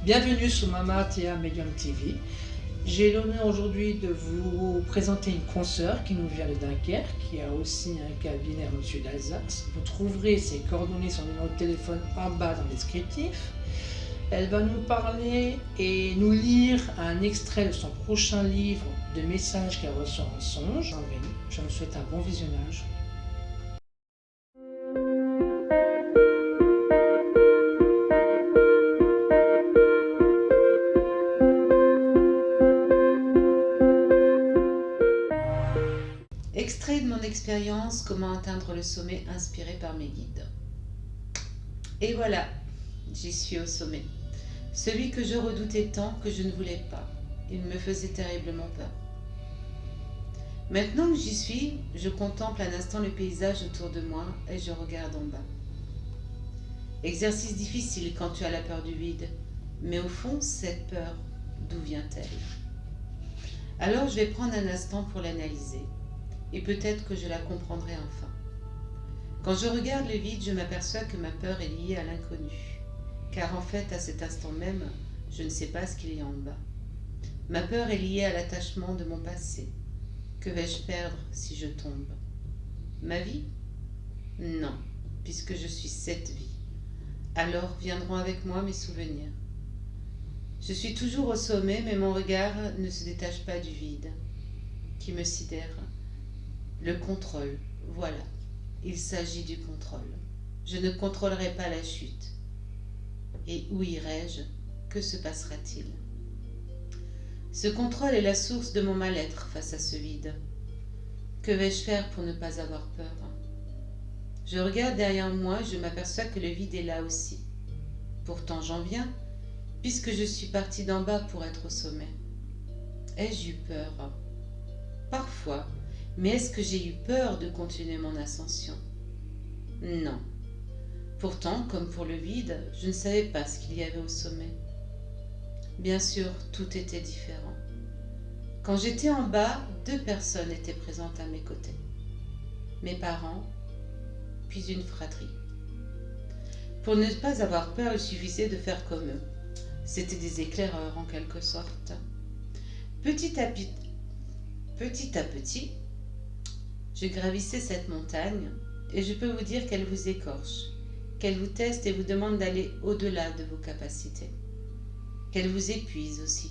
Bienvenue sur Mama Théa Medium TV. J'ai l'honneur aujourd'hui de vous présenter une consoeur qui nous vient de Dunkerque, qui a aussi un cabinet à Monsieur d'Alsace. Vous trouverez ses coordonnées, son numéro de téléphone en bas dans le descriptif. Elle va nous parler et nous lire un extrait de son prochain livre de messages qu'elle reçoit en songe. Je vous souhaite un bon visionnage. Extrait de mon expérience, comment atteindre le sommet inspiré par mes guides. Et voilà, j'y suis au sommet. Celui que je redoutais tant que je ne voulais pas. Il me faisait terriblement peur. Maintenant que j'y suis, je contemple un instant le paysage autour de moi et je regarde en bas. Exercice difficile quand tu as la peur du vide, mais au fond, cette peur, d'où vient-elle? Alors je vais prendre un instant pour l'analyser. Et peut-être que je la comprendrai enfin. Quand je regarde le vide, je m'aperçois que ma peur est liée à l'inconnu. Car en fait, à cet instant même, je ne sais pas ce qu'il y a en bas. Ma peur est liée à l'attachement de mon passé. Que vais-je perdre si je tombe? Ma vie? Non, puisque je suis cette vie. Alors viendront avec moi mes souvenirs. Je suis toujours au sommet, mais mon regard ne se détache pas du vide, qui me sidère. Le contrôle, voilà, il s'agit du contrôle. Je ne contrôlerai pas la chute. Et où irai-je? Que se passera-t-il? Ce contrôle est la source de mon mal-être face à ce vide. Que vais-je faire pour ne pas avoir peur? Je regarde derrière moi et je m'aperçois que le vide est là aussi. Pourtant j'en viens, puisque je suis partie d'en bas pour être au sommet. Ai-je eu peur? Parfois. Mais est-ce que j'ai eu peur de continuer mon ascension? Non. Pourtant, comme pour le vide, je ne savais pas ce qu'il y avait au sommet. Bien sûr, tout était différent. Quand j'étais en bas, 2 personnes étaient présentes à mes côtés. Mes parents, puis une fratrie. Pour ne pas avoir peur, il suffisait de faire comme eux. C'étaient des éclaireurs en quelque sorte. Petit à petit, je gravissais cette montagne et je peux vous dire qu'elle vous écorche, qu'elle vous teste et vous demande d'aller au-delà de vos capacités, qu'elle vous épuise aussi,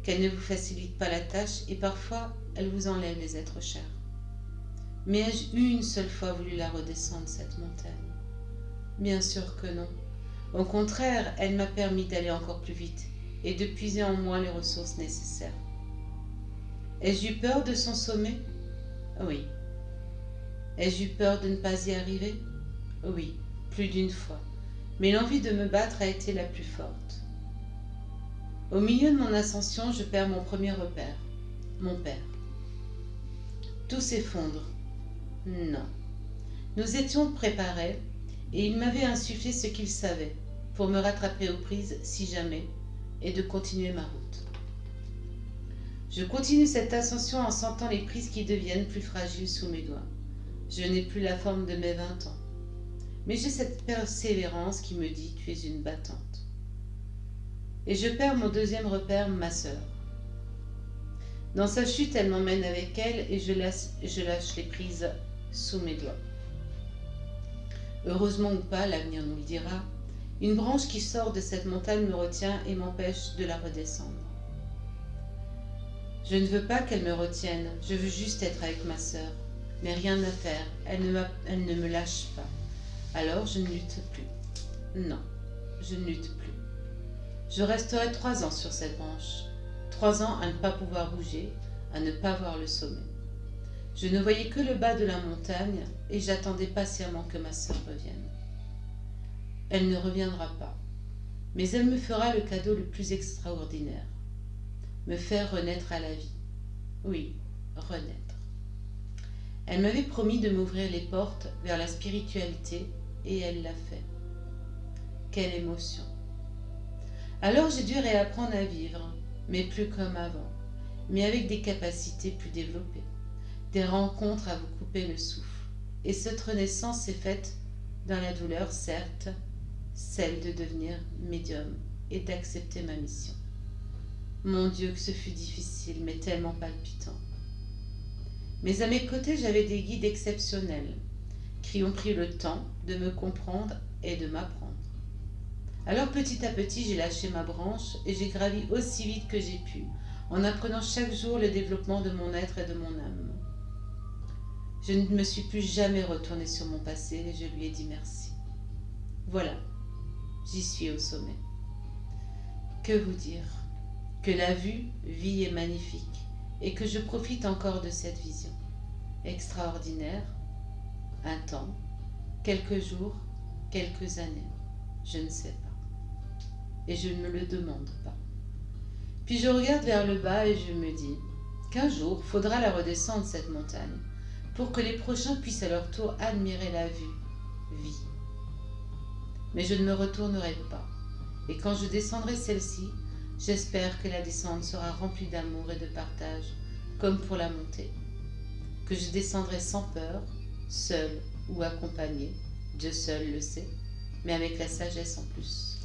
qu'elle ne vous facilite pas la tâche et parfois elle vous enlève les êtres chers. Mais ai-je une seule fois voulu la redescendre, cette montagne? Bien sûr que non. Au contraire, elle m'a permis d'aller encore plus vite et de puiser en moi les ressources nécessaires. Ai-je eu peur de son sommet? Oui. Ai-je eu peur de ne pas y arriver? Oui, plus d'une fois. Mais l'envie de me battre a été la plus forte. Au milieu de mon ascension, je perds mon premier repère, mon père. Tout s'effondre. Non. Nous étions préparés et il m'avait insufflé ce qu'il savait pour me rattraper aux prises si jamais et de continuer ma route. Je continue cette ascension en sentant les prises qui deviennent plus fragiles sous mes doigts. Je n'ai plus la forme de mes 20 ans. Mais j'ai cette persévérance qui me dit « tu es une battante ». Et je perds mon deuxième repère, ma sœur. Dans sa chute, elle m'emmène avec elle et je lâche les prises sous mes doigts. Heureusement ou pas, l'avenir nous le dira, une branche qui sort de cette montagne me retient et m'empêche de la redescendre. Je ne veux pas qu'elle me retienne, je veux juste être avec ma sœur. Mais rien à faire, elle ne me lâche pas. Alors je ne lutte plus. Non, je ne lutte plus. Je resterai 3 ans sur cette branche. 3 ans à ne pas pouvoir bouger, à ne pas voir le sommet. Je ne voyais que le bas de la montagne et j'attendais patiemment que ma sœur revienne. Elle ne reviendra pas, mais elle me fera le cadeau le plus extraordinaire. Me faire renaître à la vie. Oui, renaître. Elle m'avait promis de m'ouvrir les portes vers la spiritualité et elle l'a fait. Quelle émotion! Alors j'ai dû réapprendre à vivre, mais plus comme avant, mais avec des capacités plus développées, des rencontres à vous couper le souffle. Et cette renaissance s'est faite dans la douleur, certes, celle de devenir médium et d'accepter ma mission. Mon Dieu, que ce fut difficile, mais tellement palpitant. Mais à mes côtés, j'avais des guides exceptionnels, qui ont pris le temps de me comprendre et de m'apprendre. Alors petit à petit, j'ai lâché ma branche et j'ai gravi aussi vite que j'ai pu, en apprenant chaque jour le développement de mon être et de mon âme. Je ne me suis plus jamais retournée sur mon passé et je lui ai dit merci. Voilà, j'y suis au sommet. Que vous dire? Que la vie est magnifique et que je profite encore de cette vision. Extraordinaire, un temps, quelques jours, quelques années, je ne sais pas. Et je ne me le demande pas. Puis je regarde vers le bas et je me dis qu'un jour, faudra la redescendre cette montagne pour que les prochains puissent à leur tour admirer la vie. Mais je ne me retournerai pas. Et quand je descendrai celle-ci, j'espère que la descente sera remplie d'amour et de partage, comme pour la montée. Que je descendrai sans peur, seule ou accompagnée, Dieu seul le sait, mais avec la sagesse en plus.